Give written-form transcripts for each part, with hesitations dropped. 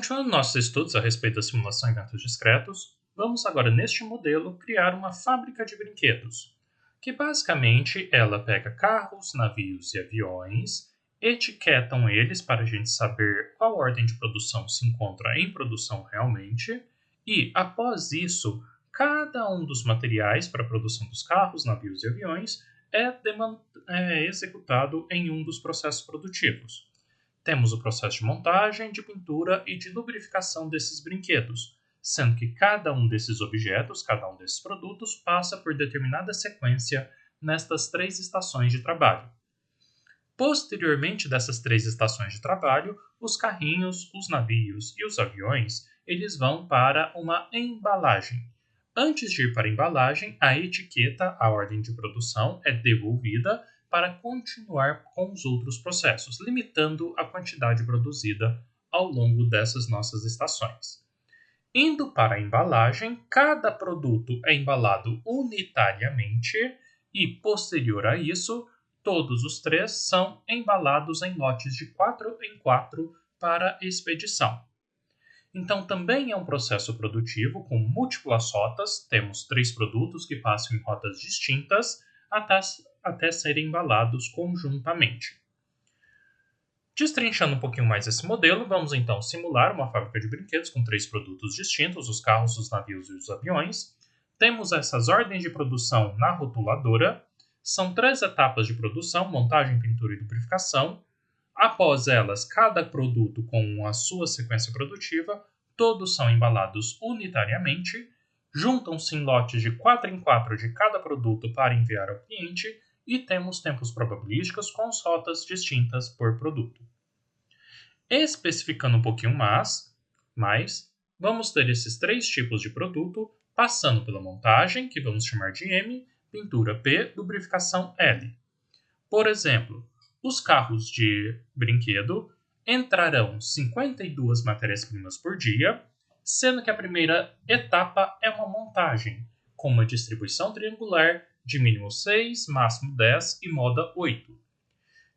Continuando nossos estudos a respeito da simulação em eventos discretos, vamos agora neste modelo criar uma fábrica de brinquedos, que basicamente ela pega carros, navios e aviões, etiquetam eles para a gente saber qual ordem de produção se encontra em produção realmente, e após isso, cada um dos materiais para a produção dos carros, navios e aviões é executado em um dos processos produtivos. Temos o processo de montagem, de pintura e de lubrificação desses brinquedos, sendo que cada um desses objetos, cada um desses produtos, passa por determinada sequência nestas 3 estações de trabalho. Posteriormente dessas 3 estações de trabalho, os carrinhos, os navios e os aviões, eles vão para uma embalagem. Antes de ir para a embalagem, a etiqueta, a ordem de produção, é devolvida para continuar com os outros processos, limitando a quantidade produzida ao longo dessas nossas estações. Indo para a embalagem, cada produto é embalado unitariamente e, posterior a isso, todos os 3 são embalados em lotes de 4 em 4 para expedição. Então, também é um processo produtivo com múltiplas rotas, temos 3 produtos que passam em rotas distintas até serem embalados conjuntamente. Destrinchando um pouquinho mais esse modelo, vamos então simular uma fábrica de brinquedos com 3 produtos distintos, os carros, os navios e os aviões. Temos essas ordens de produção na rotuladora. São 3 etapas de produção, montagem, pintura e lubrificação. Após elas, cada produto com a sua sequência produtiva, todos são embalados unitariamente, juntam-se em lotes de 4 em 4 de cada produto para enviar ao cliente e temos tempos probabilísticos com as rotas distintas por produto. Especificando um pouquinho mais, vamos ter esses 3 tipos de produto passando pela montagem, que vamos chamar de M, pintura P, lubrificação L. Por exemplo, os carros de brinquedo entrarão 52 matérias-primas por dia, sendo que a primeira etapa é uma montagem, com uma distribuição triangular de mínimo 6, máximo 10 e moda 8.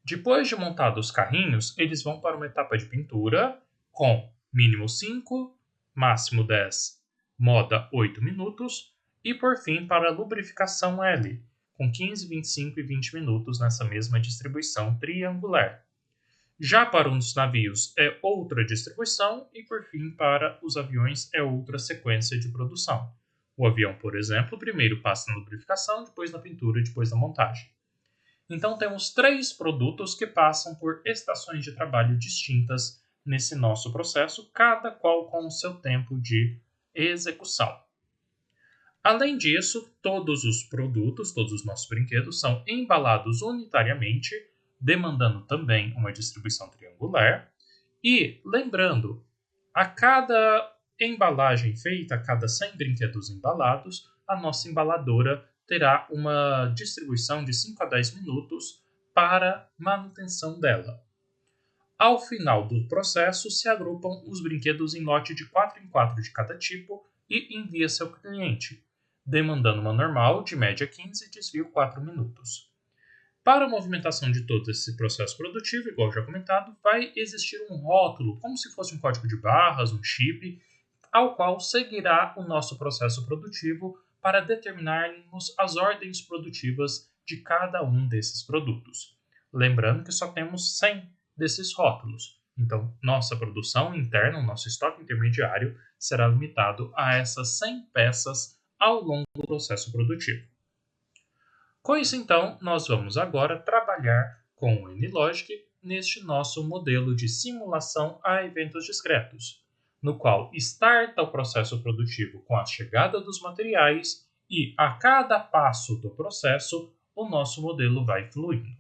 Depois de montados os carrinhos, eles vão para uma etapa de pintura, com mínimo 5, máximo 10, moda 8 minutos, e por fim para a lubrificação L, com 15, 25 e 20 minutos nessa mesma distribuição triangular. Já para os navios é outra distribuição e, por fim, para os aviões é outra sequência de produção. O avião, por exemplo, primeiro passa na lubrificação, depois na pintura e depois na montagem. Então temos 3 produtos que passam por estações de trabalho distintas nesse nosso processo, cada qual com o seu tempo de execução. Além disso, todos os produtos, todos os nossos brinquedos são embalados unitariamente, demandando também uma distribuição triangular. E, lembrando, a cada embalagem feita, a cada 100 brinquedos embalados, a nossa embaladora terá uma distribuição de 5 a 10 minutos para manutenção dela. Ao final do processo, se agrupam os brinquedos em lote de 4 em 4 de cada tipo e envia-se ao cliente, demandando uma normal de média 15 e desvio 4 minutos. Para a movimentação de todo esse processo produtivo, igual já comentado, vai existir um rótulo, como se fosse um código de barras, um chip, ao qual seguirá o nosso processo produtivo para determinarmos as ordens produtivas de cada um desses produtos. Lembrando que só temos 100 desses rótulos, então nossa produção interna, o nosso estoque intermediário, será limitado a essas 100 peças ao longo do processo produtivo. Com isso, então, nós vamos agora trabalhar com o NLogic neste nosso modelo de simulação a eventos discretos, no qual starta o processo produtivo com a chegada dos materiais e, a cada passo do processo, o nosso modelo vai fluindo.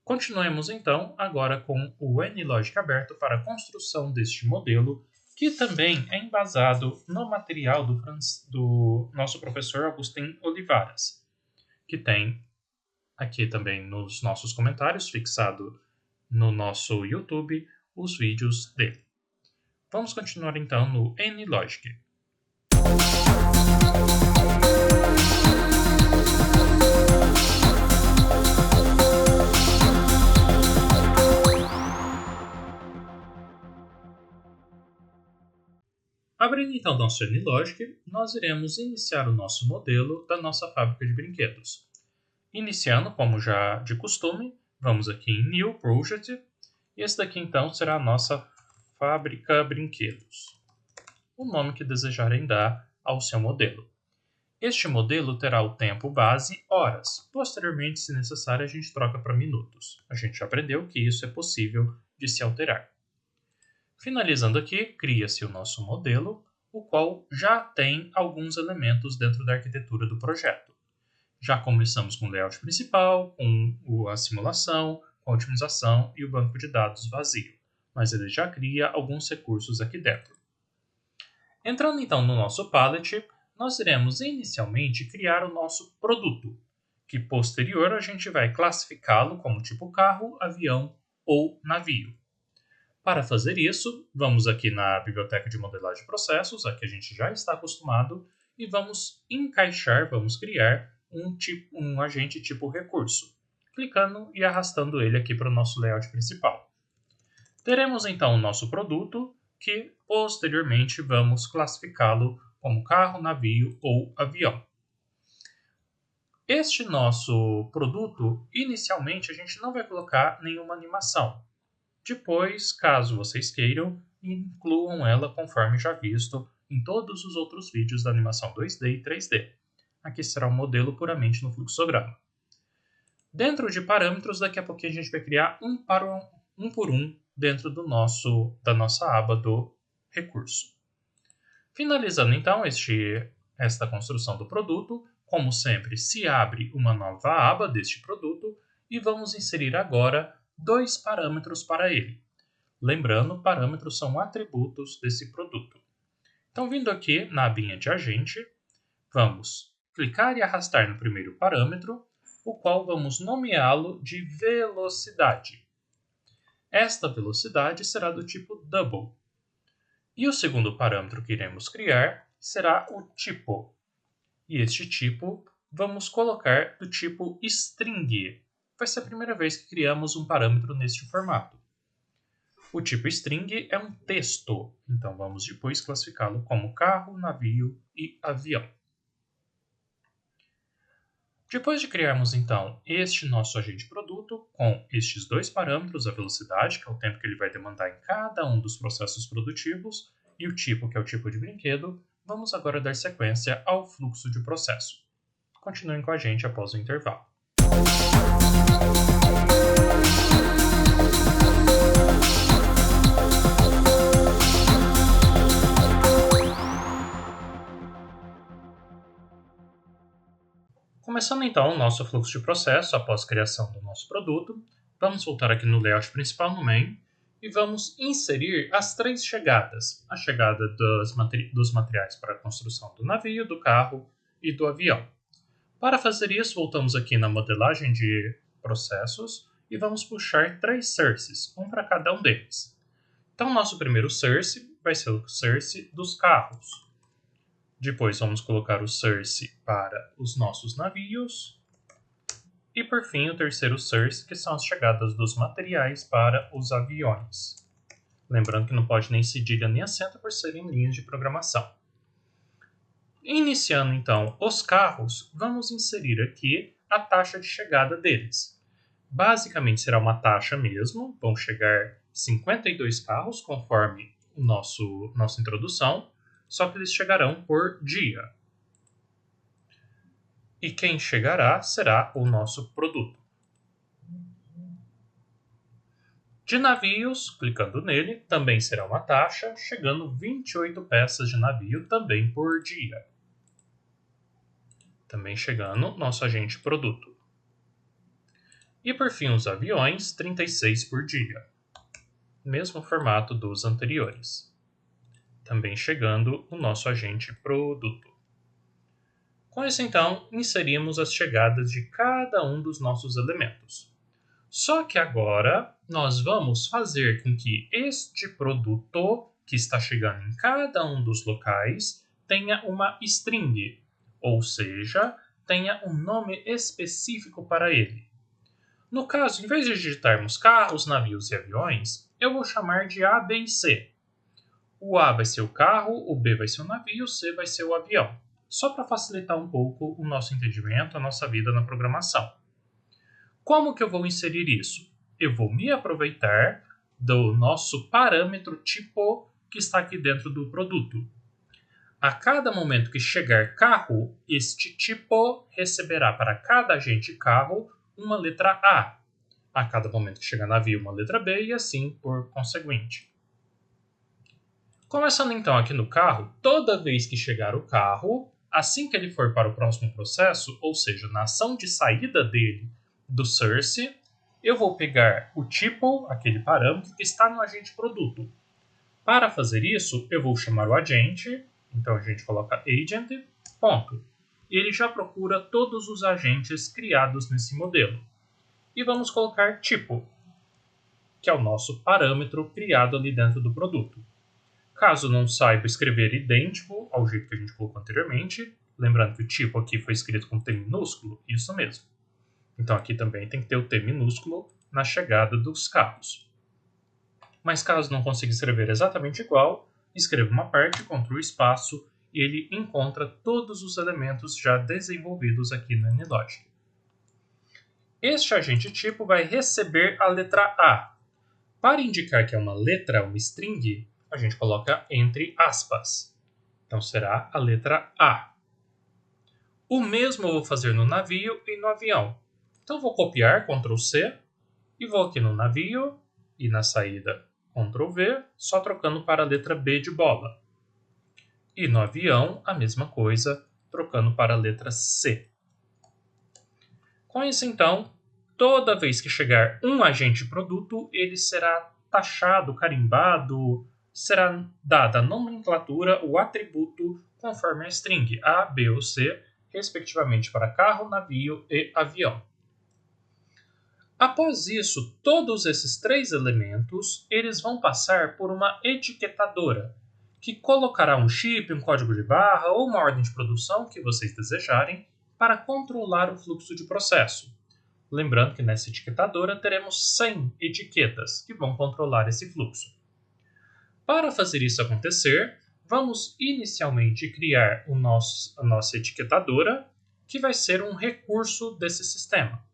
Continuemos, então, agora com o NLogic aberto para a construção deste modelo, que também é embasado no material do nosso professor Agustin Olivares, que tem aqui também nos nossos comentários, fixado no nosso YouTube, os vídeos dele. Vamos continuar então no NLogic. Abrindo então nosso NLogic, nós iremos iniciar o nosso modelo da nossa fábrica de brinquedos. Iniciando, como já de costume, vamos aqui em New Project, e esse daqui então será a nossa fábrica brinquedos, o nome que desejarem dar ao seu modelo. Este modelo terá o tempo base horas, posteriormente, se necessário, a gente troca para minutos. A gente já aprendeu que isso é possível de se alterar. Finalizando aqui, cria-se o nosso modelo, o qual já tem alguns elementos dentro da arquitetura do projeto. Já começamos com o layout principal, com a simulação, com a otimização e o banco de dados vazio, mas ele já cria alguns recursos aqui dentro. Entrando então no nosso palette, nós iremos inicialmente criar o nosso produto, que posterior a gente vai classificá-lo como tipo carro, avião ou navio. Para fazer isso, vamos aqui na biblioteca de modelagem de processos, a que a gente já está acostumado, e vamos encaixar, vamos criar um agente tipo recurso, clicando e arrastando ele aqui para o nosso layout principal. Teremos então o nosso produto, que posteriormente vamos classificá-lo como carro, navio ou avião. Este nosso produto, inicialmente, a gente não vai colocar nenhuma animação. Depois, caso vocês queiram, incluam ela conforme já visto em todos os outros vídeos da animação 2D e 3D. Aqui será um modelo puramente no fluxograma. Dentro de parâmetros, daqui a pouquinho a gente vai criar um por um dentro da nossa aba do recurso. Finalizando então esta construção do produto, como sempre, se abre uma nova aba deste produto e vamos inserir agora 2 parâmetros para ele. Lembrando, parâmetros são atributos desse produto. Então, vindo aqui na abinha de agente, vamos clicar e arrastar no primeiro parâmetro, o qual vamos nomeá-lo de velocidade. Esta velocidade será do tipo double. E o segundo parâmetro que iremos criar será o tipo. E este tipo vamos colocar do tipo string. Vai ser a primeira vez que criamos um parâmetro neste formato. O tipo string é um texto, então vamos depois classificá-lo como carro, navio e avião. Depois de criarmos então este nosso agente produto, com estes 2 parâmetros, a velocidade, que é o tempo que ele vai demandar em cada um dos processos produtivos, e o tipo, que é o tipo de brinquedo, vamos agora dar sequência ao fluxo de processo. Continuem com a gente após o intervalo. Começando então o nosso fluxo de processo após a criação do nosso produto, vamos voltar aqui no layout principal no main e vamos inserir as 3 chegadas. A chegada dos materiais para a construção do navio, do carro e do avião. Para fazer isso, voltamos aqui na modelagem de processos e vamos puxar 3 sources, um para cada um deles. Então, nosso primeiro source vai ser o source dos carros. Depois vamos colocar o source para os nossos navios. E por fim, o terceiro source, que são as chegadas dos materiais para os aviões. Lembrando que não pode nem cedilha nem acento por serem linhas de programação. Iniciando então os carros, vamos inserir aqui a taxa de chegada deles. Basicamente será uma taxa mesmo, vão chegar 52 carros conforme nossa introdução, só que eles chegarão por dia. E quem chegará será o nosso produto. De navios, clicando nele, também será uma taxa, chegando 28 peças de navio também por dia. Também chegando nosso agente produto. E por fim os aviões, 36 por dia. Mesmo formato dos anteriores. Também chegando o nosso agente produto. Com isso então, inserimos as chegadas de cada um dos nossos elementos. Só que agora nós vamos fazer com que este produto que está chegando em cada um dos locais tenha uma string, ou seja, tenha um nome específico para ele. No caso, em vez de digitarmos carros, navios e aviões, eu vou chamar de A, B e C. O A vai ser o carro, o B vai ser o navio, o C vai ser o avião. Só para facilitar um pouco o nosso entendimento, a nossa vida na programação. Como que eu vou inserir isso? Eu vou me aproveitar do nosso parâmetro tipo que está aqui dentro do produto. A cada momento que chegar carro, este tipo receberá para cada agente carro uma letra A. A cada momento que chegar navio, uma letra B e assim por conseguinte. Começando então aqui no carro, toda vez que chegar o carro, assim que ele for para o próximo processo, ou seja, na ação de saída dele do source, eu vou pegar o tipo, aquele parâmetro que está no agente produto. Para fazer isso, eu vou chamar o agente, então a gente coloca agent, ponto. E ele já procura todos os agentes criados nesse modelo. E vamos colocar tipo, que é o nosso parâmetro criado ali dentro do produto. Caso não saiba escrever idêntico ao jeito que a gente colocou anteriormente, lembrando que o tipo aqui foi escrito com T minúsculo, isso mesmo. Então aqui também tem que ter o T minúsculo na chegada dos carros. Mas caso não consiga escrever exatamente igual, escreva uma parte, Ctrl espaço, e ele encontra todos os elementos já desenvolvidos aqui no NLogic. Este agente tipo vai receber a letra A. Para indicar que é uma letra, uma string, a gente coloca entre aspas. Então será a letra A. O mesmo eu vou fazer no navio e no avião. Então vou copiar, Ctrl C, e vou aqui no navio e na saída Ctrl V, só trocando para a letra B de bola. E no avião, a mesma coisa, trocando para a letra C. Com isso, então, toda vez que chegar um agente produto, ele será taxado, carimbado, será dada a nomenclatura, o atributo, conforme a string A, B ou C, respectivamente para carro, navio e avião. Após isso, todos esses três elementos, eles vão passar por uma etiquetadora, que colocará um chip, um código de barra ou uma ordem de produção que vocês desejarem para controlar o fluxo de processo. Lembrando que nessa etiquetadora teremos 100 etiquetas que vão controlar esse fluxo. Para fazer isso acontecer, vamos inicialmente criar a nossa etiquetadora, que vai ser um recurso desse sistema.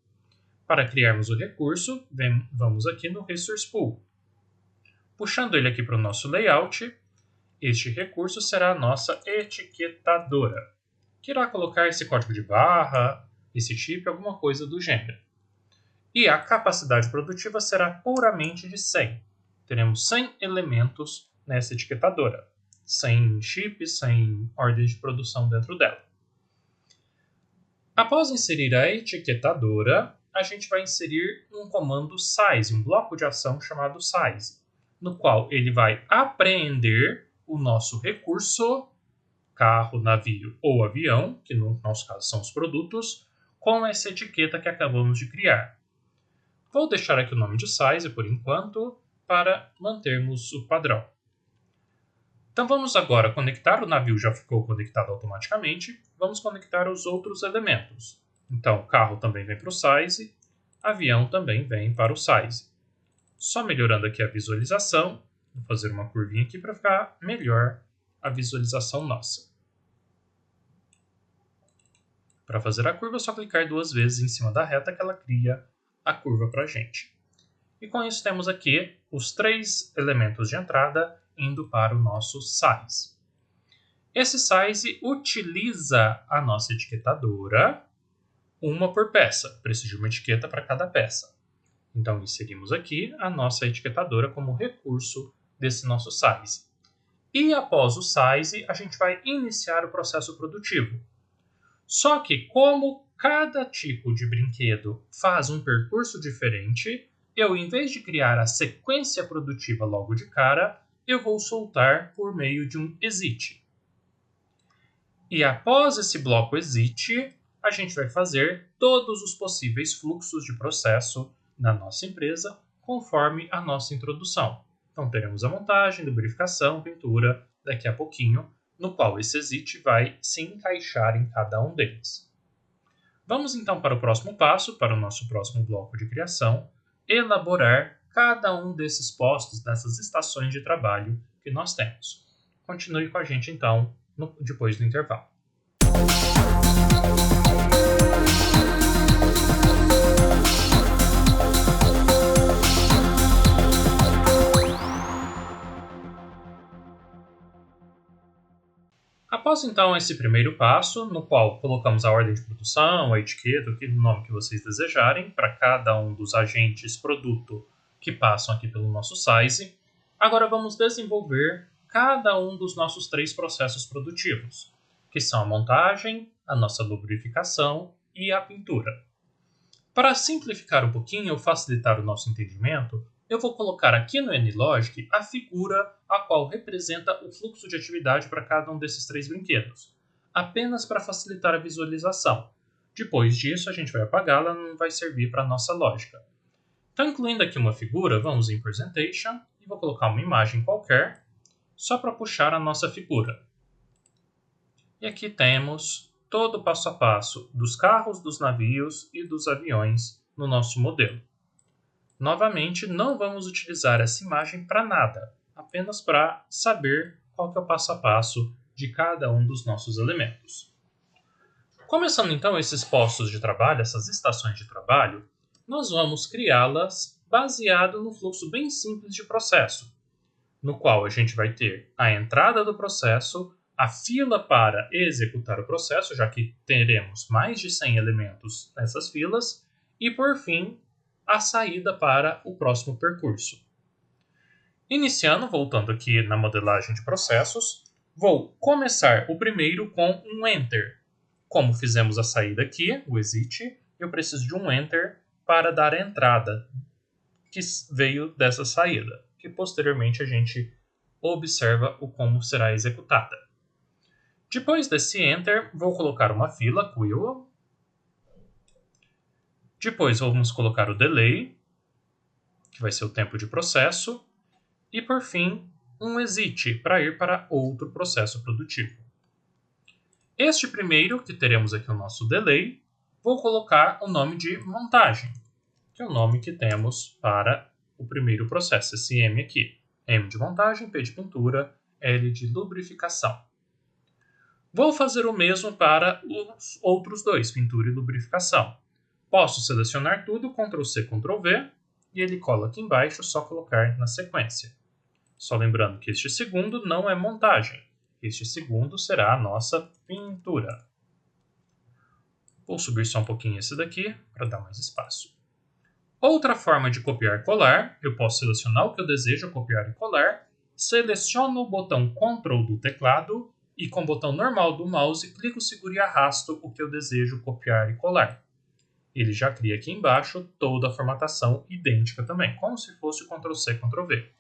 Para criarmos o recurso, vamos aqui no Resource Pool. Puxando ele aqui para o nosso layout, este recurso será a nossa etiquetadora, que irá colocar esse código de barra, esse chip, alguma coisa do gênero. E a capacidade produtiva será puramente de 100. Teremos 100 elementos nessa etiquetadora, 100 chips, 100 ordens de produção dentro dela. Após inserir a etiquetadora, a gente vai inserir um comando size, um bloco de ação chamado size, no qual ele vai apreender o nosso recurso, carro, navio ou avião, que no nosso caso são os produtos, com essa etiqueta que acabamos de criar. Vou deixar aqui o nome de size por enquanto, para mantermos o padrão. Então vamos agora conectar, o navio já ficou conectado automaticamente, vamos conectar os outros elementos. Então o carro também vem para o size, avião também vem para o size. Só melhorando aqui a visualização, vou fazer uma curvinha aqui para ficar melhor a visualização nossa. Para fazer a curva é só clicar 2 vezes em cima da reta que ela cria a curva para a gente. E com isso temos aqui os 3 elementos de entrada indo para o nosso size. Esse size utiliza a nossa etiquetadora, uma por peça, precisa de uma etiqueta para cada peça. Então inserimos aqui a nossa etiquetadora como recurso desse nosso size. E após o size, a gente vai iniciar o processo produtivo. Só que como cada tipo de brinquedo faz um percurso diferente, eu, em vez de criar a sequência produtiva logo de cara, eu vou soltar por meio de um exit. E após esse bloco exit, a gente vai fazer todos os possíveis fluxos de processo na nossa empresa, conforme a nossa introdução. Então teremos a montagem, lubrificação, pintura, daqui a pouquinho, no qual esse exit vai se encaixar em cada um deles. Vamos então para o próximo passo, para o nosso próximo bloco de criação, elaborar cada um desses postos, dessas estações de trabalho que nós temos. Continue com a gente, então, depois do intervalo. Após então esse primeiro passo, no qual colocamos a ordem de produção, a etiqueta, o nome que vocês desejarem, para cada um dos agentes produto que passam aqui pelo nosso size, agora vamos desenvolver cada um dos nossos 3 processos produtivos, que são a montagem, a nossa lubrificação e a pintura. Para simplificar um pouquinho ou facilitar o nosso entendimento, eu vou colocar aqui no NLogic a figura a qual representa o fluxo de atividade para cada um desses 3 brinquedos, apenas para facilitar a visualização. Depois disso, a gente vai apagá-la, não vai servir para a nossa lógica. Então, incluindo aqui uma figura, vamos em Presentation e vou colocar uma imagem qualquer, só para puxar a nossa figura. E aqui temos todo o passo a passo dos carros, dos navios e dos aviões no nosso modelo. Novamente, não vamos utilizar essa imagem para nada, apenas para saber qual que é o passo a passo de cada um dos nossos elementos. Começando então esses postos de trabalho, essas estações de trabalho, nós vamos criá-las baseado no fluxo bem simples de processo, no qual a gente vai ter a entrada do processo, a fila para executar o processo, já que teremos mais de 100 elementos nessas filas, e por fim, a saída para o próximo percurso. Iniciando, voltando aqui na modelagem de processos, vou começar o primeiro com um Enter. Como fizemos a saída aqui, o Exit, eu preciso de um Enter para dar a entrada que veio dessa saída, que posteriormente a gente observa o como será executada. Depois desse Enter, vou colocar uma fila, Quill. Depois vamos colocar o Delay, que vai ser o tempo de processo. E por fim, um Exit, para ir para outro processo produtivo. Este primeiro, que teremos aqui o nosso Delay, vou colocar o nome de montagem, que é o nome que temos para o primeiro processo, esse M aqui. M de montagem, P de pintura, L de lubrificação. Vou fazer o mesmo para os outros dois, pintura e lubrificação. Posso selecionar tudo, Ctrl+C, Ctrl+V, e ele cola aqui embaixo, só colocar na sequência. Só lembrando que este segundo não é montagem. Este segundo será a nossa pintura. Vou subir só um pouquinho esse daqui, para dar mais espaço. Outra forma de copiar e colar, eu posso selecionar o que eu desejo copiar e colar, seleciono o botão Ctrl do teclado e com o botão normal do mouse, clico, seguro e arrasto o que eu desejo copiar e colar. Ele já cria aqui embaixo toda a formatação idêntica também, como se fosse o Ctrl+C, Ctrl+V.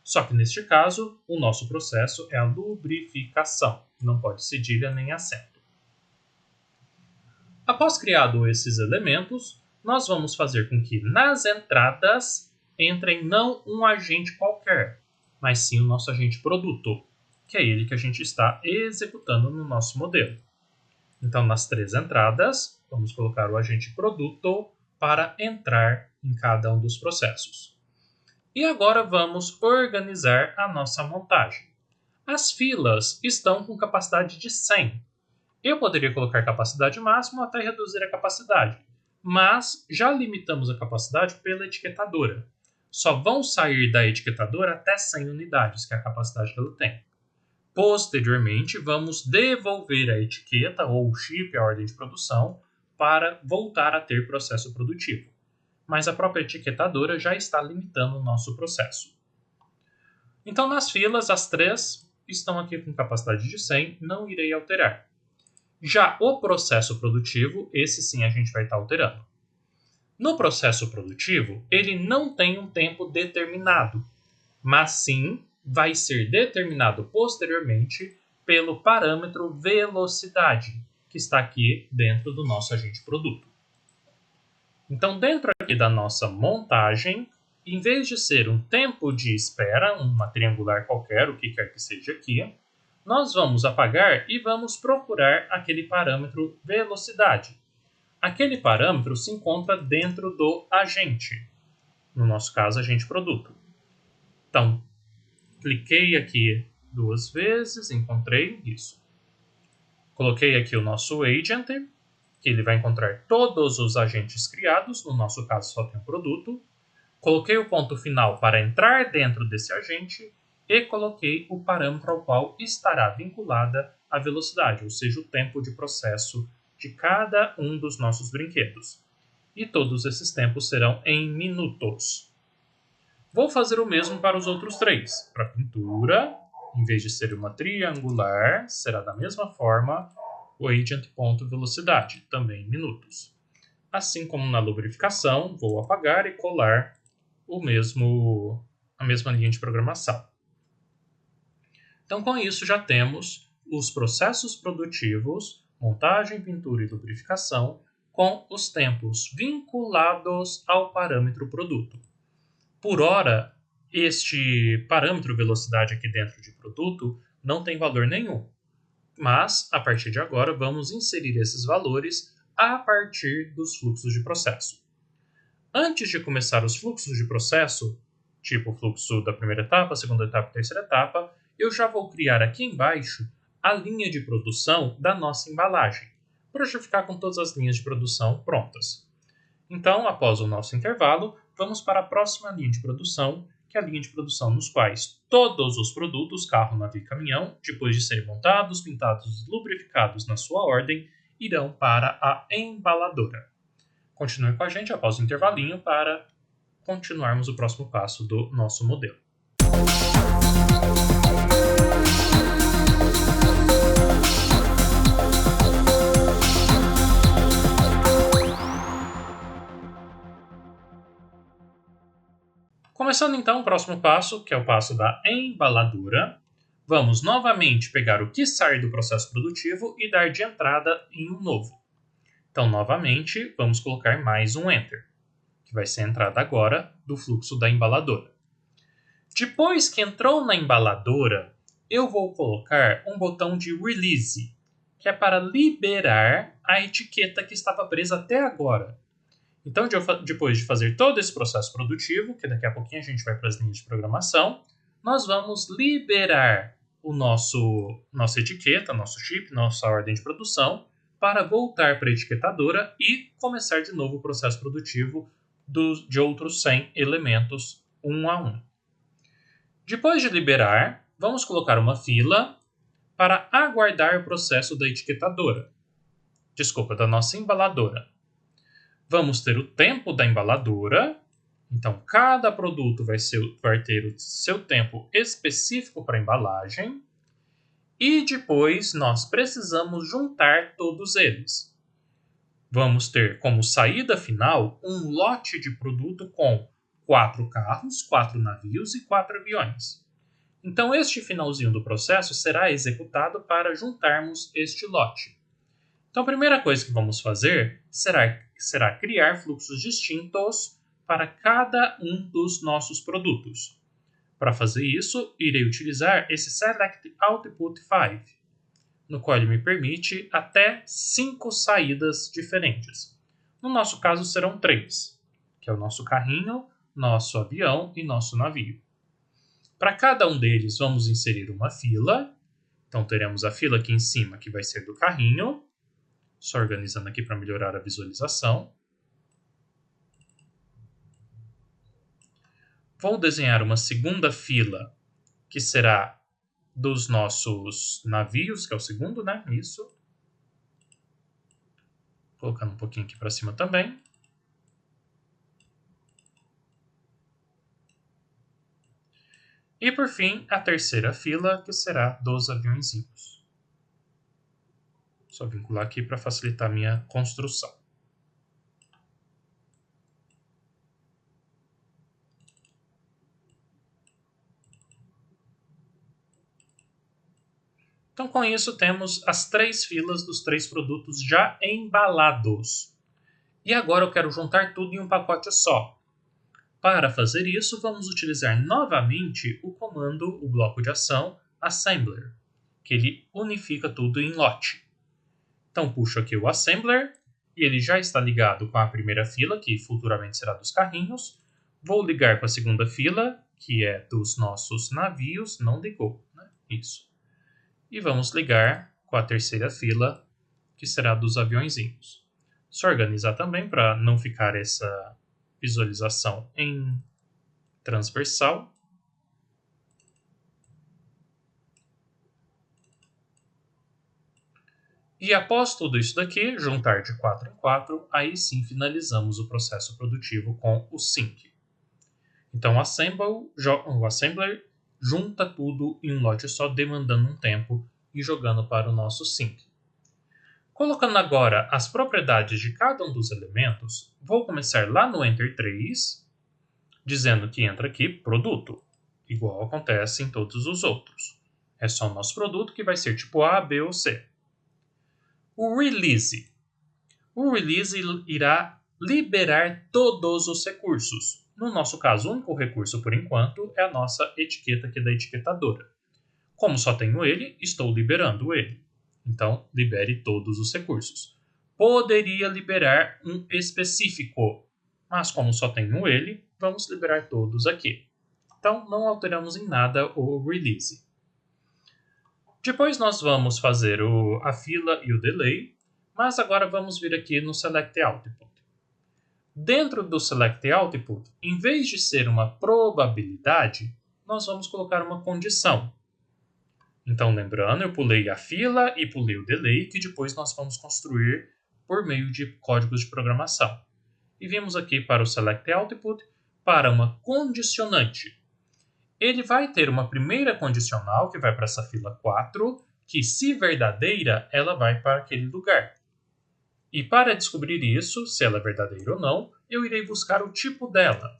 Só que neste caso, o nosso processo é a lubrificação, não pode cedilha nem acento. Após criado esses elementos, nós vamos fazer com que nas entradas entrem não um agente qualquer, mas sim o nosso agente produto, que é ele que a gente está executando no nosso modelo. Então, nas 3 entradas, vamos colocar o agente produto para entrar em cada um dos processos. E agora vamos organizar a nossa montagem. As filas estão com capacidade de 100. Eu poderia colocar capacidade máxima até reduzir a capacidade, mas já limitamos a capacidade pela etiquetadora. Só vão sair da etiquetadora até 100 unidades, que é a capacidade que ela tem. Posteriormente, vamos devolver a etiqueta ou o chip, a ordem de produção, para voltar a ter processo produtivo. Mas a própria etiquetadora já está limitando o nosso processo. Então, nas filas, as 3 estão aqui com capacidade de 100, não irei alterar. Já o processo produtivo, esse sim a gente vai estar alterando. No processo produtivo, ele não tem um tempo determinado, mas sim vai ser determinado posteriormente pelo parâmetro velocidade, que está aqui dentro do nosso agente produto. Então, dentro aqui da nossa montagem, em vez de ser um tempo de espera, uma triangular qualquer, o que quer que seja aqui, nós vamos apagar e vamos procurar aquele parâmetro velocidade. Aquele parâmetro se encontra dentro do agente, no nosso caso, agente produto. Então, cliquei aqui 2 vezes, encontrei isso. Coloquei aqui o nosso agent, que ele vai encontrar todos os agentes criados, no nosso caso só tem um produto. Coloquei o ponto final para entrar dentro desse agente e coloquei o parâmetro ao qual estará vinculada a velocidade, ou seja, o tempo de processo de cada um dos nossos brinquedos. E todos esses tempos serão em minutos. Vou fazer o mesmo para os outros 3. Para a pintura, em vez de ser uma triangular, será da mesma forma o agent.velocidade, também em minutos. Assim como na lubrificação, vou apagar e colar a mesma linha de programação. Então, com isso, já temos os processos produtivos, montagem, pintura e lubrificação, com os tempos vinculados ao parâmetro produto. Por hora, este parâmetro velocidade aqui dentro de produto não tem valor nenhum, mas, a partir de agora, vamos inserir esses valores a partir dos fluxos de processo. Antes de começar os fluxos de processo, tipo o fluxo da primeira etapa, segunda etapa e terceira etapa, eu já vou criar aqui embaixo a linha de produção da nossa embalagem, para já ficar com todas as linhas de produção prontas. Então, após o nosso intervalo, vamos para a próxima linha de produção, que é a linha de produção nos quais todos os produtos, carro, navio e caminhão, depois de serem montados, pintados e lubrificados na sua ordem, irão para a embaladora. Continue com a gente após o intervalinho para continuarmos o próximo passo do nosso modelo. Começando então o próximo passo, que é o passo da embaladora, vamos novamente pegar o que sai do processo produtivo e dar de entrada em um novo. Então, novamente, vamos colocar mais um Enter, que vai ser a entrada agora do fluxo da embaladora. Depois que entrou na embaladora, eu vou colocar um botão de Release, que é para liberar a etiqueta que estava presa até agora. Então, depois de fazer todo esse processo produtivo, que daqui a pouquinho a gente vai para as linhas de programação, nós vamos liberar nossa etiqueta, nosso chip, nossa ordem de produção, para voltar para a etiquetadora e começar de novo o processo produtivo de outros 100 elementos, um a um. Depois de liberar, vamos colocar uma fila para aguardar o processo da etiquetadora. Da nossa embaladora. Vamos ter o tempo da embaladora. Então, cada produto vai ter o seu tempo específico para a embalagem. E depois, nós precisamos juntar todos eles. Vamos ter como saída final um lote de produto com 4 carros, 4 navios e 4 aviões. Então, este finalzinho do processo será executado para juntarmos este lote. Então, a primeira coisa que vamos fazer será criar fluxos distintos para cada um dos nossos produtos. Para fazer isso, irei utilizar esse Select Output 5, no qual ele me permite até 5 saídas diferentes. No nosso caso, serão 3, que é o nosso carrinho, nosso avião e nosso navio. Para cada um deles, vamos inserir uma fila. Então, teremos a fila aqui em cima, que vai ser do carrinho. Só organizando aqui para melhorar a visualização. Vou desenhar uma segunda fila, que será dos nossos navios, que é o segundo, né? Isso. Colocando um pouquinho aqui para cima também. E, por fim, a terceira fila, que será dos aviõezinhos. Só vincular aqui para facilitar a minha construção. Então, com isso, temos as 3 filas dos 3 produtos já embalados. E agora eu quero juntar tudo em um pacote só. Para fazer isso, vamos utilizar novamente o comando, o bloco de ação, Assembler, que ele unifica tudo em lote. Então, puxo aqui o Assembler, e ele já está ligado com a primeira fila, que futuramente será dos carrinhos. Vou ligar com a segunda fila, que é dos nossos navios, não ligou, né? Isso. E vamos ligar com a terceira fila, que será dos aviõezinhos. Se organizar também para não ficar essa visualização em transversal. E após tudo isso daqui, juntar de 4 em 4, aí sim finalizamos o processo produtivo com o sync. Então o assembler junta tudo em um lote só, demandando um tempo e jogando para o nosso sync. Colocando agora as propriedades de cada um dos elementos, vou começar lá no Enter 3, dizendo que entra aqui produto, igual acontece em todos os outros. É só o nosso produto que vai ser tipo A, B ou C. O release. O release irá liberar todos os recursos. No nosso caso, o único recurso por enquanto é a nossa etiqueta aqui da etiquetadora. Como só tenho ele, estou liberando ele. Então, libere todos os recursos. Poderia liberar um específico, mas como só tenho ele, vamos liberar todos aqui. Então, não alteramos em nada o release. Depois nós vamos fazer a fila e o delay, mas agora vamos vir aqui no Select Output. Dentro do Select Output, em vez de ser uma probabilidade, nós vamos colocar uma condição. Então, lembrando, eu pulei a fila e pulei o delay, que depois nós vamos construir por meio de códigos de programação. E vimos aqui para o Select Output para uma condicionante. Ele vai ter uma primeira condicional, que vai para essa fila 4, que, se verdadeira, ela vai para aquele lugar. E para descobrir isso, se ela é verdadeira ou não, eu irei buscar o tipo dela.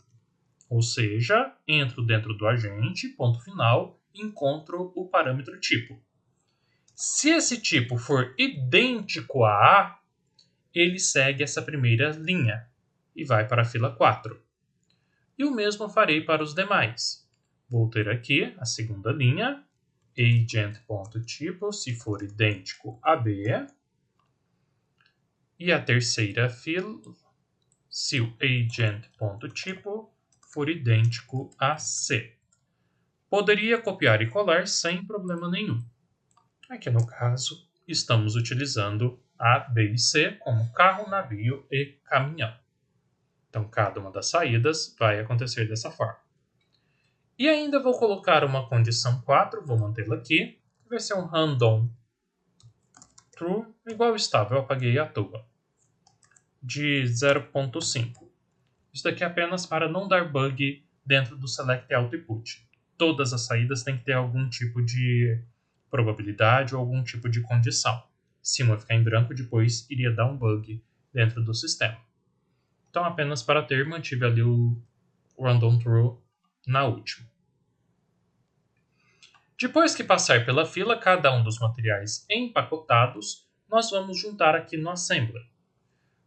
Ou seja, entro dentro do agente, ponto final, e encontro o parâmetro tipo. Se esse tipo for idêntico a A, ele segue essa primeira linha e vai para a fila 4. E o mesmo farei para os demais. Vou ter aqui a segunda linha, agent.tipo, se for idêntico a B. E a terceira fila, se o agent.tipo for idêntico a C. Poderia copiar e colar sem problema nenhum. Aqui no caso, estamos utilizando A, B e C como carro, navio e caminhão. Então, cada uma das saídas vai acontecer dessa forma. E ainda vou colocar uma condição 4, vou mantê-la aqui, que vai ser um random true, igual estava, eu apaguei à toa, de 0.5. Isso daqui é apenas para não dar bug dentro do Select Output. Todas as saídas têm que ter algum tipo de probabilidade ou algum tipo de condição. Se uma ficar em branco, depois iria dar um bug dentro do sistema. Então, apenas para ter, mantive ali o random true na última. Depois que passar pela fila cada um dos materiais empacotados, nós vamos juntar aqui no Assembler.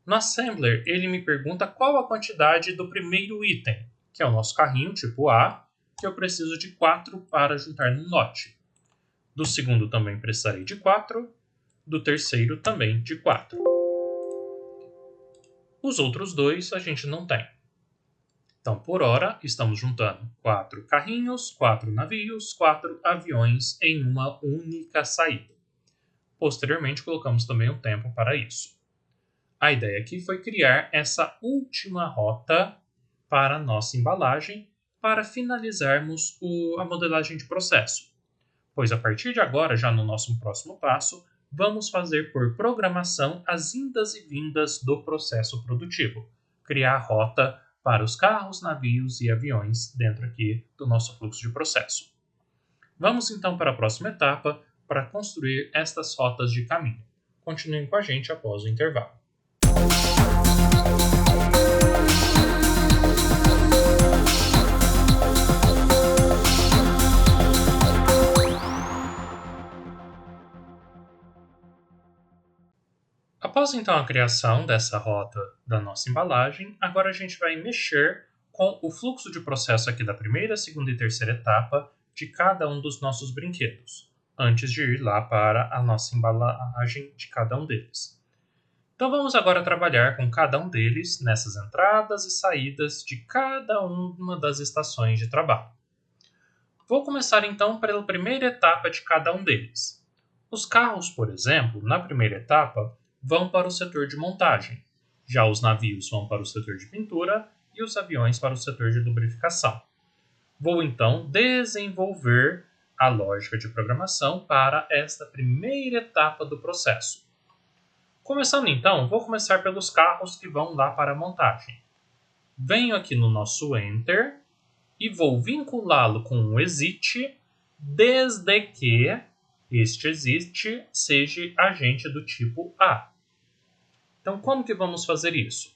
No Assembler, ele me pergunta qual a quantidade do primeiro item, que é o nosso carrinho tipo A, que eu preciso de 4 para juntar no lote. Do segundo também precisarei de 4, do terceiro também de 4. Os outros dois a gente não tem. Então, por hora, estamos juntando 4 carrinhos, 4 navios, 4 aviões em uma única saída. Posteriormente, colocamos também o tempo para isso. A ideia aqui foi criar essa última rota para a nossa embalagem para finalizarmos a modelagem de processo. Pois a partir de agora, já no nosso próximo passo, vamos fazer por programação as indas e vindas do processo produtivo. Criar a rota para os carros, navios e aviões dentro aqui do nosso fluxo de processo. Vamos então para a próxima etapa para construir estas rotas de caminho. Continuem com a gente após o intervalo. Após então a criação dessa rota da nossa embalagem, agora a gente vai mexer com o fluxo de processo aqui da primeira, segunda e terceira etapa de cada um dos nossos brinquedos, antes de ir lá para a nossa embalagem de cada um deles. Então vamos agora trabalhar com cada um deles nessas entradas e saídas de cada uma das estações de trabalho. Vou começar então pela primeira etapa de cada um deles. Os carros, por exemplo, na primeira etapa, vão para o setor de montagem. Já os navios vão para o setor de pintura e os aviões para o setor de lubrificação. Vou então desenvolver a lógica de programação para esta primeira etapa do processo. Começando então, vou começar pelos carros que vão lá para a montagem. Venho aqui no nosso Enter e vou vinculá-lo com o exit, desde que este exit seja agente do tipo A. Então, como que vamos fazer isso?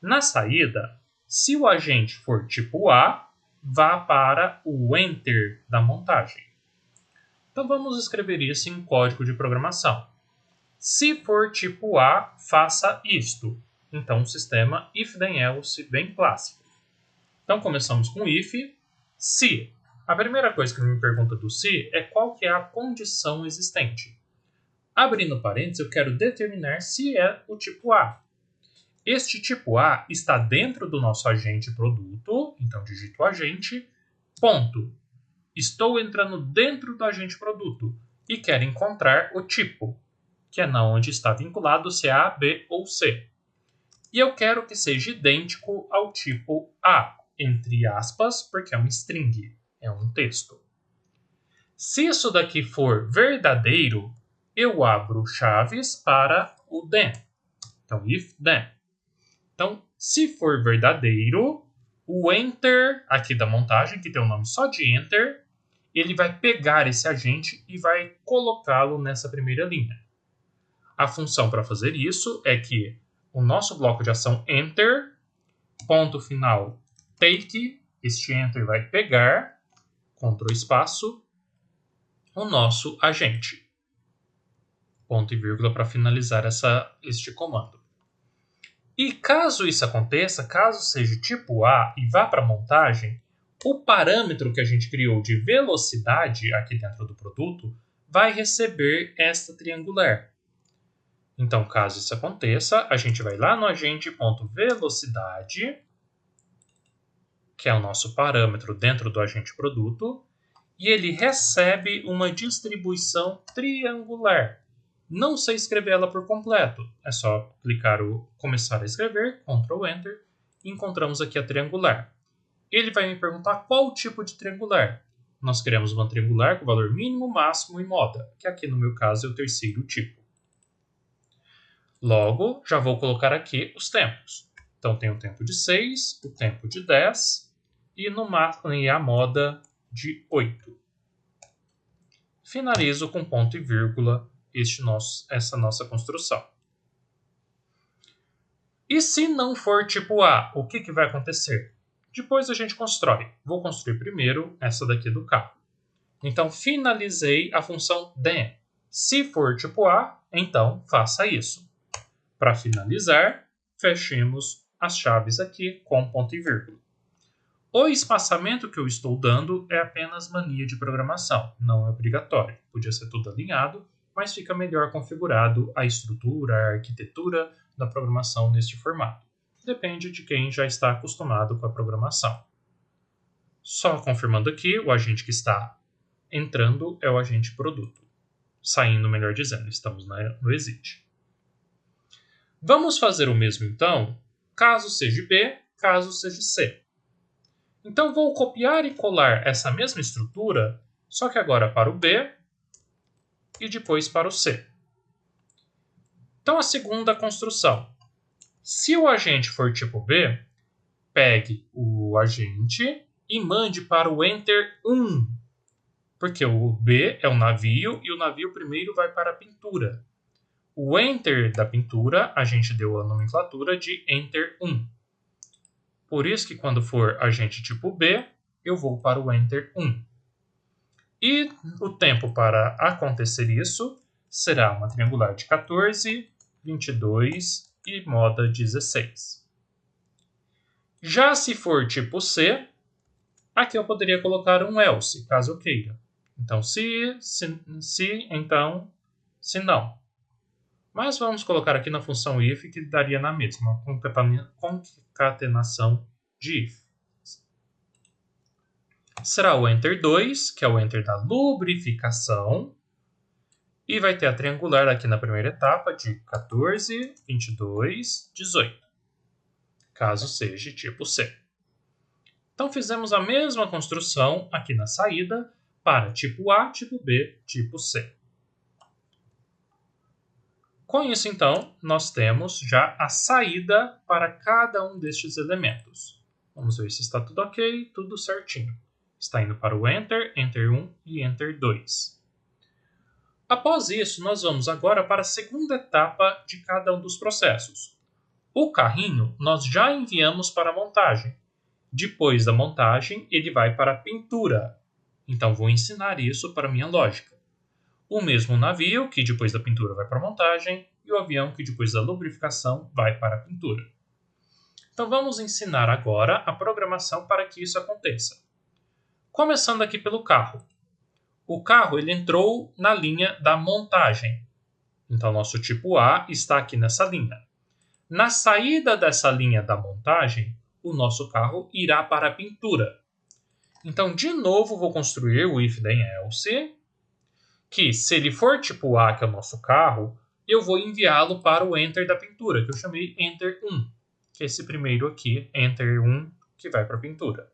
Na saída, se o agente for tipo A, vá para o Enter da montagem. Então, vamos escrever isso em código de programação. Se for tipo A, faça isto. Então, o sistema if then else bem clássico. Então, começamos com if. Se. A primeira coisa que me pergunta do se é qual que é a condição existente. Abrindo parênteses, eu quero determinar se é o tipo A. Este tipo A está dentro do nosso agente produto, então digito agente, ponto. Estou entrando dentro do agente produto e quero encontrar o tipo, que é na onde está vinculado se é A, B ou C. E eu quero que seja idêntico ao tipo A, entre aspas, porque é uma string, é um texto. Se isso daqui for verdadeiro, eu abro chaves para o then. Então, if then. Então, se for verdadeiro, o enter aqui da montagem, que tem o nome só de enter, ele vai pegar esse agente e vai colocá-lo nessa primeira linha. A função para fazer isso é que o nosso bloco de ação enter, ponto final, take, este enter vai pegar, Ctrl espaço, o nosso agente. Ponto e vírgula para finalizar este comando. E caso isso aconteça, caso seja tipo A e vá para a montagem, o parâmetro que a gente criou de velocidade aqui dentro do produto vai receber esta triangular. Então, caso isso aconteça, a gente vai lá no agente.velocidade, que é o nosso parâmetro dentro do agente produto, e ele recebe uma distribuição triangular. Não sei escrever ela por completo. É só clicar o começar a escrever, Ctrl Enter, e encontramos aqui a triangular. Ele vai me perguntar qual tipo de triangular. Nós queremos uma triangular com valor mínimo, máximo e moda, que aqui no meu caso é o terceiro tipo. Logo, já vou colocar aqui os tempos. Então tem o tempo de 6, o tempo de 10 e no máximo a moda de 8. Finalizo com ponto e vírgula essa nossa construção. E se não for tipo A, o que vai acontecer? Depois a gente constrói. Vou construir primeiro essa daqui do carro. Então, finalizei a função then. Se for tipo A, então faça isso. Para finalizar, fechemos as chaves aqui com ponto e vírgula. O espaçamento que eu estou dando é apenas mania de programação, não é obrigatório. Podia ser tudo alinhado, mas fica melhor configurado a estrutura, a arquitetura da programação neste formato. Depende de quem já está acostumado com a programação. Só confirmando aqui, o agente que está entrando é o agente produto. Saindo, melhor dizendo, estamos no exit. Vamos fazer o mesmo então, caso seja B, caso seja C. Então vou copiar e colar essa mesma estrutura, só que agora para o B e depois para o C. Então a segunda construção. Se o agente for tipo B, pegue o agente e mande para o Enter 1, porque o B é o navio e o navio primeiro vai para a pintura. O Enter da pintura, a gente deu a nomenclatura de Enter 1. Por isso que quando for agente tipo B, eu vou para o Enter 1. E o tempo para acontecer isso será uma triangular de 14, 22 e moda 16. Já se for tipo C, aqui eu poderia colocar um else, caso eu queira. Então, se então, se não. Mas vamos colocar aqui na função if, que daria na mesma, concatenação de if. será o Enter 2, que é o Enter da lubrificação. E vai ter a triangular aqui na primeira etapa de 14, 22, 18, caso seja tipo C. Então, fizemos a mesma construção aqui na saída para tipo A, tipo B, tipo C. Com isso, então, nós temos já a saída para cada um destes elementos. Vamos ver se está tudo ok, tudo certinho. Está indo para o Enter, Enter 1 e Enter 2. Após isso, nós vamos agora para a segunda etapa de cada um dos processos. O carrinho nós já enviamos para a montagem. Depois da montagem, ele vai para a pintura. Então, vou ensinar isso para a minha lógica. O mesmo navio, que depois da pintura vai para a montagem, e o avião, que depois da lubrificação vai para a pintura. Então, vamos ensinar agora a programação para que isso aconteça. Começando aqui pelo carro. O carro ele entrou na linha da montagem. Então, nosso tipo A está aqui nessa linha. Na saída dessa linha da montagem, o nosso carro irá para a pintura. Então, de novo, vou construir o if then else, que se ele for tipo A, que é o nosso carro, eu vou enviá-lo para o Enter da pintura, que eu chamei Enter 1, que é esse primeiro aqui, Enter 1, que vai para a pintura.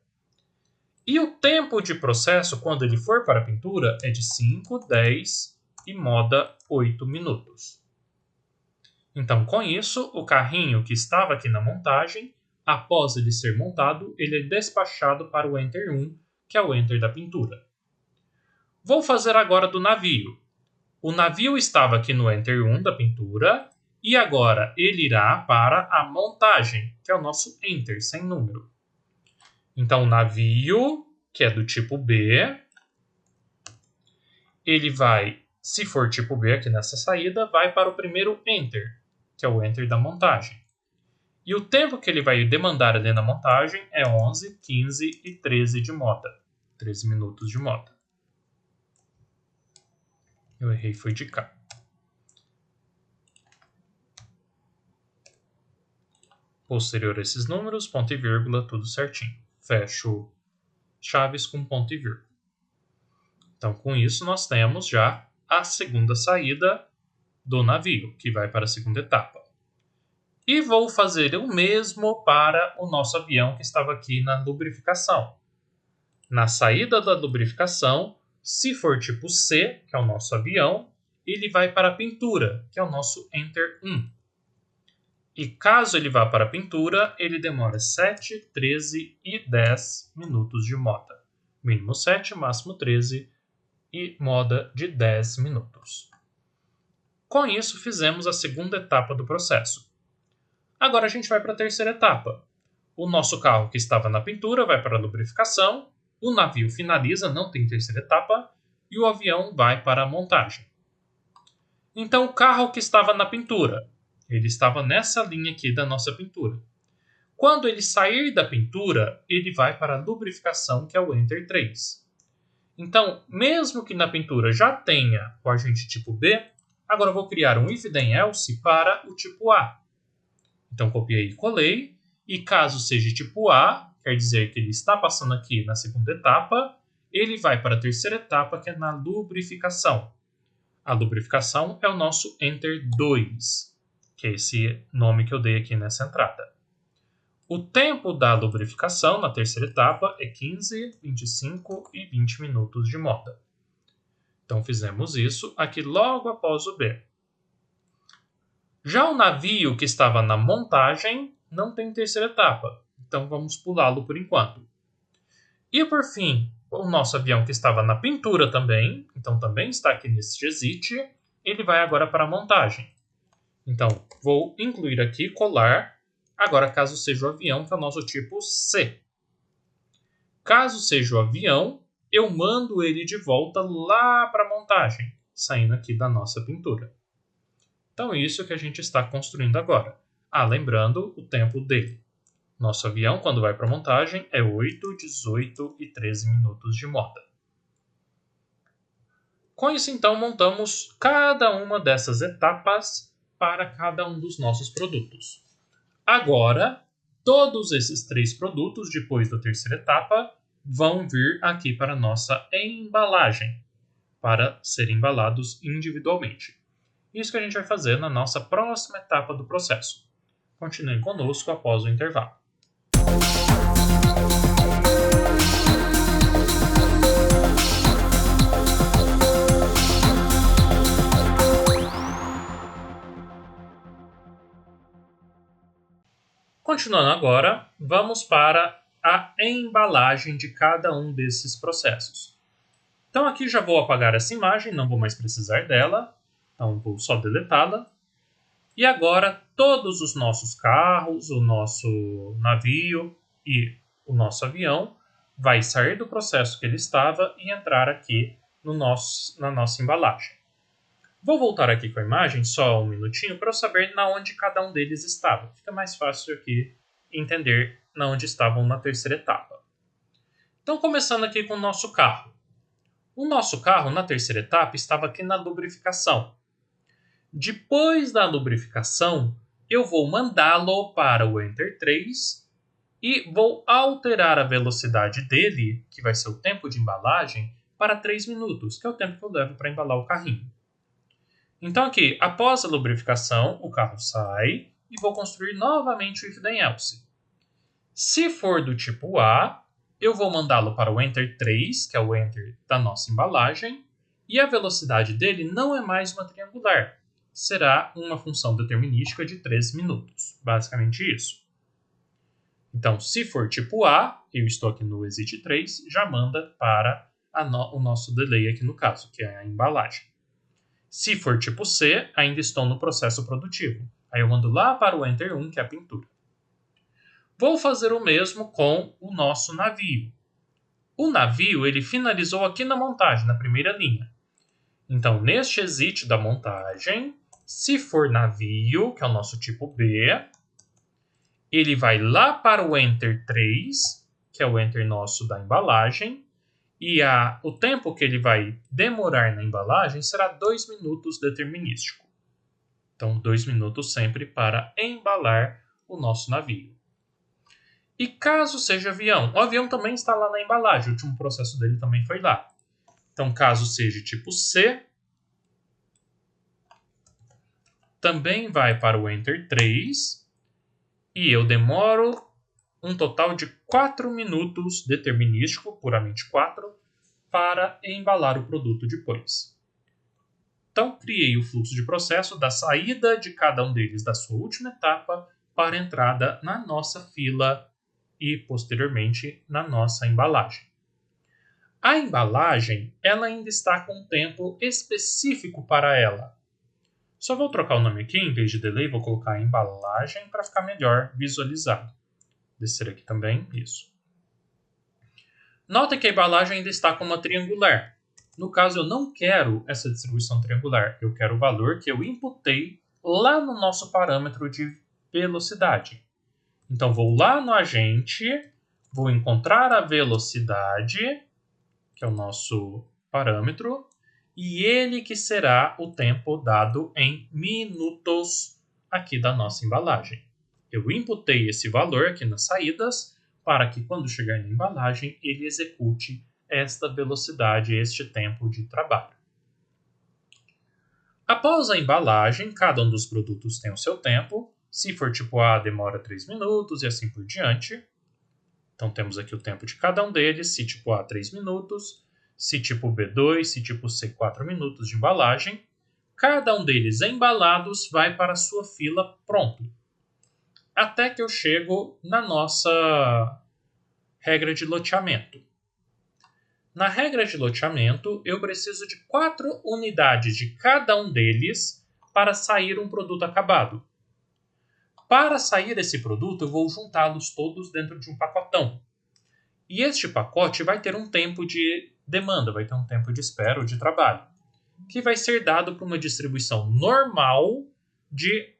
E o tempo de processo, quando ele for para a pintura, é de 5, 10 e moda 8 minutos. Então, com isso, o carrinho que estava aqui na montagem, após ele ser montado, ele é despachado para o Enter 1, que é o Enter da pintura. Vou fazer agora do navio. O navio estava aqui no Enter 1 da pintura, e agora ele irá para a montagem, que é o nosso Enter, sem número. Então, o navio, que é do tipo B, ele vai, se for tipo B aqui nessa saída, vai para o primeiro Enter, que é o Enter da montagem. E o tempo que ele vai demandar ali na montagem é 11, 15 e 13 de moda. 13 minutos de moda. Eu errei, foi de cá. Posterior a esses números, ponto e vírgula, tudo certinho. Fecho chaves com ponto e vírgula. Então, com isso, nós temos já a segunda saída do navio, que vai para a segunda etapa. E vou fazer o mesmo para o nosso avião que estava aqui na lubrificação. Na saída da lubrificação, se for tipo C, que é o nosso avião, ele vai para a pintura, que é o nosso Enter 1. E caso ele vá para a pintura, ele demora 7, 13 e 10 minutos de moda. Mínimo 7, máximo 13 e moda de 10 minutos. Com isso, fizemos a segunda etapa do processo. Agora a gente vai para a terceira etapa. O nosso carro que estava na pintura vai para a lubrificação, o navio finaliza, não tem terceira etapa, e o avião vai para a montagem. Então, o carro que estava na pintura, ele estava nessa linha aqui da nossa pintura. Quando ele sair da pintura, ele vai para a lubrificação, que é o Enter 3. Então, mesmo que na pintura já tenha o agente tipo B, agora eu vou criar um if then else para o tipo A. Então, copiei e colei, e caso seja tipo A, quer dizer que ele está passando aqui na segunda etapa, ele vai para a terceira etapa, que é na lubrificação. A lubrificação é o nosso Enter 2, que é esse nome que eu dei aqui nessa entrada. O tempo da lubrificação na terceira etapa é 15, 25 e 20 minutos de moda. Então, fizemos isso aqui logo após o B. Já o navio que estava na montagem não tem terceira etapa, então vamos pulá-lo por enquanto. E por fim, o nosso avião que estava na pintura também, então também está aqui nesse exit, ele vai agora para a montagem. Então, vou incluir aqui, colar, agora caso seja o avião, que é o nosso tipo C. Caso seja o avião, eu mando ele de volta lá para a montagem, saindo aqui da nossa pintura. Então, isso que a gente está construindo agora. Lembrando o tempo dele. Nosso avião, quando vai para a montagem, é 8, 18 e 13 minutos de moda. Com isso, então, montamos cada uma dessas etapas para cada um dos nossos produtos. Agora, todos esses 3 produtos, depois da terceira etapa, vão vir aqui para a nossa embalagem, para serem embalados individualmente. Isso que a gente vai fazer na nossa próxima etapa do processo. Continuem conosco após o intervalo. Continuando agora, vamos para a embalagem de cada um desses processos. Então aqui já vou apagar essa imagem, não vou mais precisar dela, então vou só deletá-la. E agora todos os nossos carros, o nosso navio e o nosso avião vai sair do processo que ele estava e entrar aqui na nossa embalagem. Vou voltar aqui com a imagem só um minutinho para eu saber na onde cada um deles estava. Fica mais fácil aqui entender na onde estavam na terceira etapa. Então, começando aqui com o nosso carro. O nosso carro, na terceira etapa, estava aqui na lubrificação. Depois da lubrificação, eu vou mandá-lo para o Enter 3 e vou alterar a velocidade dele, que vai ser o tempo de embalagem, para 3 minutos, que é o tempo que eu levo para embalar o carrinho. Então aqui, após a lubrificação, o carro sai e vou construir novamente o if then else. Se for do tipo A, eu vou mandá-lo para o Enter 3, que é o Enter da nossa embalagem, e a velocidade dele não é mais uma triangular, será uma função determinística de 3 minutos, basicamente isso. Então, se for tipo A, eu estou aqui no exit 3, já manda para o nosso delay aqui no caso, que é a embalagem. Se for tipo C, ainda estou no processo produtivo. Aí eu mando lá para o Enter 1, que é a pintura. Vou fazer o mesmo com o nosso navio. O navio ele finalizou aqui na montagem, na primeira linha. Então, neste exit da montagem, se for navio, que é o nosso tipo B, ele vai lá para o Enter 3, que é o Enter nosso da embalagem, e o tempo que ele vai demorar na embalagem será 2 minutos determinístico. Então, 2 minutos sempre para embalar o nosso navio. E caso seja avião, o avião também está lá na embalagem, o último processo dele também foi lá. Então, caso seja tipo C, também vai para o Enter 3 e eu demoro um total de 4 minutos determinístico, puramente 4, para embalar o produto depois. Então, criei o fluxo de processo da saída de cada um deles da sua última etapa para a entrada na nossa fila e, posteriormente, na nossa embalagem. A embalagem ela ainda está com um tempo específico para ela. Só vou trocar o nome aqui, em vez de delay, vou colocar embalagem para ficar melhor visualizado. Descer aqui também, isso. Nota que a embalagem ainda está com uma triangular. No caso, eu não quero essa distribuição triangular. Eu quero o valor que eu inputei lá no nosso parâmetro de velocidade. Então, vou lá no agente, vou encontrar a velocidade, que é o nosso parâmetro, e ele que será o tempo dado em minutos aqui da nossa embalagem. Eu inputei esse valor aqui nas saídas, para que quando chegar na embalagem, ele execute esta velocidade, este tempo de trabalho. Após a embalagem, cada um dos produtos tem o seu tempo. Se for tipo A, demora 3 minutos e assim por diante. Então, temos aqui o tempo de cada um deles. Se tipo A, 3 minutos. Se tipo B, 2. Se tipo C, 4 minutos de embalagem. Cada um deles embalados vai para a sua fila pronto. Até que eu chego na nossa regra de loteamento. Na regra de loteamento, eu preciso de 4 unidades de cada um deles para sair um produto acabado. Para sair esse produto, eu vou juntá-los todos dentro de um pacotão. E este pacote vai ter um tempo de demanda, vai ter um tempo de espera ou de trabalho, que vai ser dado por uma distribuição normal de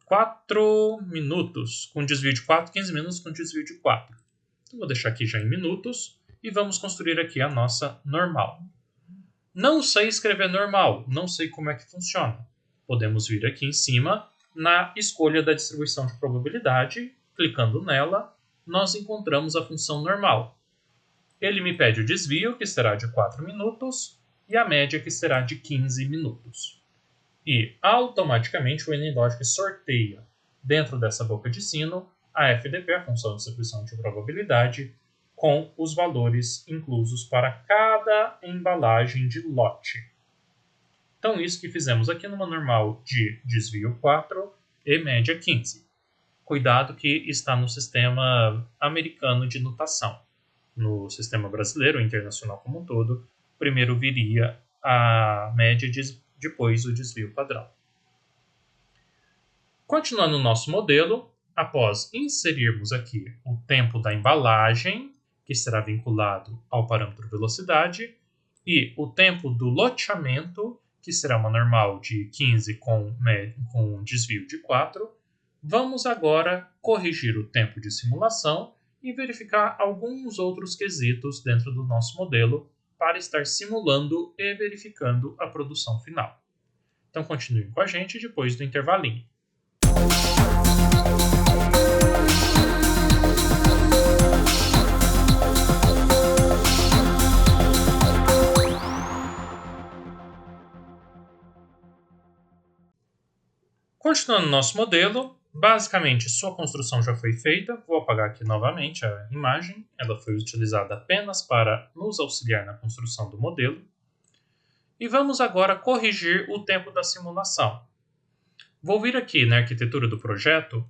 4 minutos, com desvio de 4, 15 minutos com desvio de 4. Então, vou deixar aqui já em minutos e vamos construir aqui a nossa normal. Não sei escrever normal, não sei como é que funciona. Podemos vir aqui em cima na escolha da distribuição de probabilidade, clicando nela, nós encontramos a função normal. Ele me pede o desvio, que será de 4 minutos, e a média, que será de 15 minutos. E, automaticamente, o NLogic sorteia, dentro dessa boca de sino, a FDP, a função de distribuição de probabilidade, com os valores inclusos para cada embalagem de lote. Então, isso que fizemos aqui numa normal de desvio 4 e média 15. Cuidado que está no sistema americano de notação. No sistema brasileiro, internacional como um todo, primeiro viria a média, depois o desvio padrão. Continuando o nosso modelo, após inserirmos aqui o tempo da embalagem, que será vinculado ao parâmetro velocidade, e o tempo do loteamento, que será uma normal de 15 com um desvio de 4, vamos agora corrigir o tempo de simulação e verificar alguns outros quesitos dentro do nosso modelo para estar simulando e verificando a produção final. Então continuem com a gente depois do intervalinho. Continuando o nosso modelo, basicamente sua construção já foi feita. Vou apagar aqui novamente a imagem. Ela foi utilizada apenas para nos auxiliar na construção do modelo. E vamos agora corrigir o tempo da simulação. Vou vir aqui na arquitetura do projeto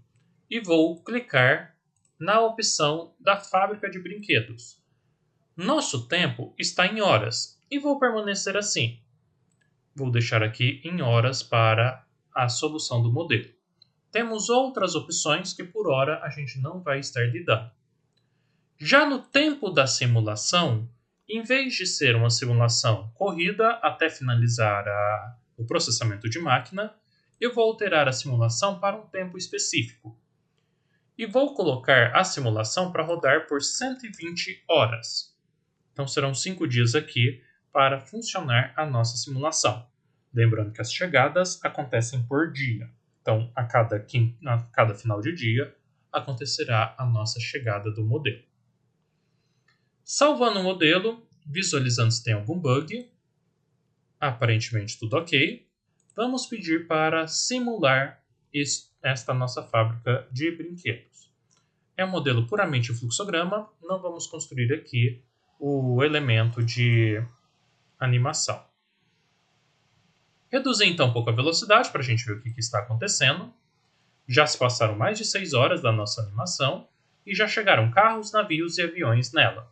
e vou clicar na opção da fábrica de brinquedos. Nosso tempo está em horas e vou permanecer assim. Vou deixar aqui em horas para a solução do modelo. Temos outras opções que por hora a gente não vai estar lidando. Já no tempo da simulação, em vez de ser uma simulação corrida até finalizar o processamento de máquina, eu vou alterar a simulação para um tempo específico. E vou colocar a simulação para rodar por 120 horas. Então serão 5 dias aqui para funcionar a nossa simulação. Lembrando que as chegadas acontecem por dia. Então, a cada final de dia, acontecerá a nossa chegada do modelo. Salvando o modelo, visualizando se tem algum bug. Aparentemente tudo ok. Vamos pedir para simular esta nossa fábrica de brinquedos. É um modelo puramente fluxograma, não vamos construir aqui o elemento de animação. Reduzir então um pouco a velocidade para a gente ver o que está acontecendo. Já se passaram mais de 6 horas da nossa animação e já chegaram carros, navios e aviões nela.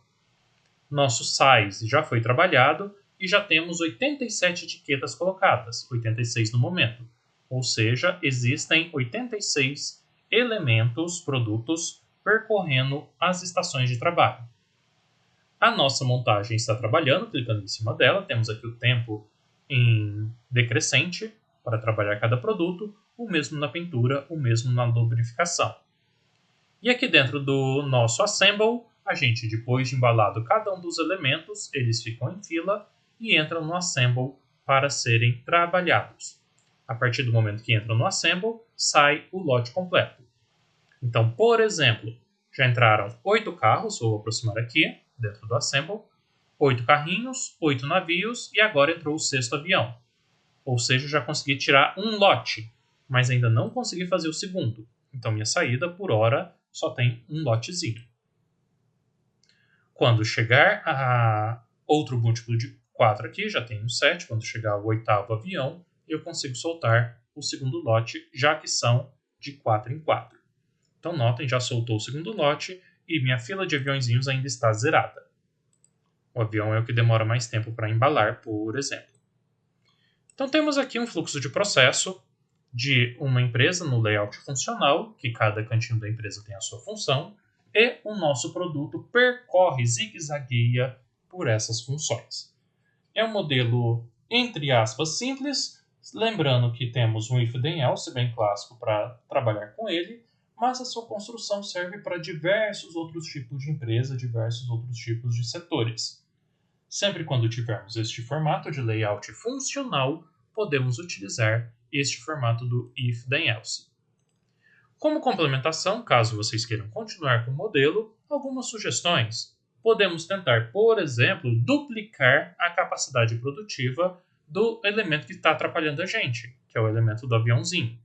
Nosso size já foi trabalhado e já temos 87 etiquetas colocadas, 86 no momento. Ou seja, existem 86 elementos, produtos, percorrendo as estações de trabalho. A nossa montagem está trabalhando, clicando em cima dela, temos aqui o tempo em decrescente para trabalhar cada produto, o mesmo na pintura, o mesmo na lubrificação. E aqui dentro do nosso assemble, a gente, depois de embalado cada um dos elementos, eles ficam em fila e entram no assemble para serem trabalhados. A partir do momento que entram no assemble, sai o lote completo. Então, por exemplo, já entraram 8 carros, vou aproximar aqui, dentro do assemble, 8 carrinhos, 8 navios e agora entrou o 6º avião. Ou seja, já consegui tirar um lote, mas ainda não consegui fazer o segundo. Então minha saída, por hora, só tem um lotezinho. Quando chegar a outro múltiplo de 4 aqui, já tenho 7. Quando chegar o 8º avião, eu consigo soltar o segundo lote, já que são de 4 em 4. Então notem, já soltou o segundo lote e minha fila de aviãozinhos ainda está zerada. O avião é o que demora mais tempo para embalar, por exemplo. Então temos aqui um fluxo de processo de uma empresa no layout funcional, que cada cantinho da empresa tem a sua função, e o nosso produto percorre, zigue-zagueia por essas funções. É um modelo, entre aspas, simples, lembrando que temos um if then else bem clássico para trabalhar com ele, mas a sua construção serve para diversos outros tipos de empresa, diversos outros tipos de setores. Sempre quando tivermos este formato de layout funcional, podemos utilizar este formato do if then else. Como complementação, caso vocês queiram continuar com o modelo, algumas sugestões. podemos tentar, por exemplo, duplicar a capacidade produtiva do elemento que está atrapalhando a gente, que é o elemento do aviãozinho.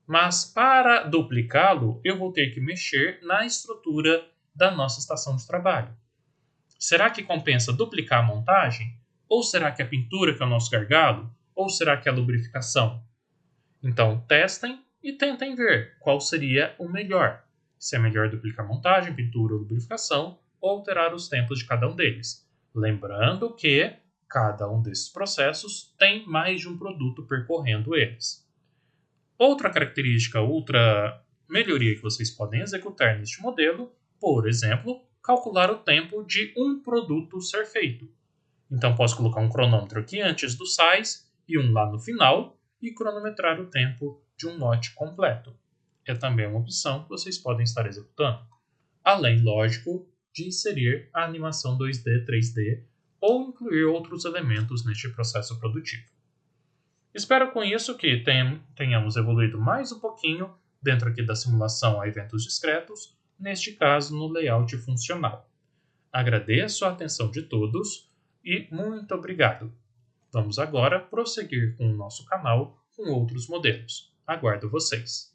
Mas para duplicá-lo, eu vou ter que mexer na estrutura da nossa estação de trabalho. Será que compensa duplicar a montagem? Ou será que é a pintura que é o nosso gargalo? Ou será que é a lubrificação? Então, testem e tentem ver qual seria o melhor. Se é melhor duplicar montagem, pintura ou lubrificação, ou alterar os tempos de cada um deles. Lembrando que cada um desses processos tem mais de um produto percorrendo eles. Outra característica, outra melhoria que vocês podem executar neste modelo, por exemplo, calcular o tempo de um produto ser feito. Então, posso colocar um cronômetro aqui antes do sais e um lá no final e cronometrar o tempo de um lote completo. É também uma opção que vocês podem estar executando. Além, lógico, de inserir a animação 2D, 3D ou incluir outros elementos neste processo produtivo. Espero com isso que tenhamos evoluído mais um pouquinho dentro aqui da simulação a eventos discretos, neste caso no layout funcional. Agradeço a atenção de todos e muito obrigado. Vamos agora prosseguir com o nosso canal com outros modelos. Aguardo vocês!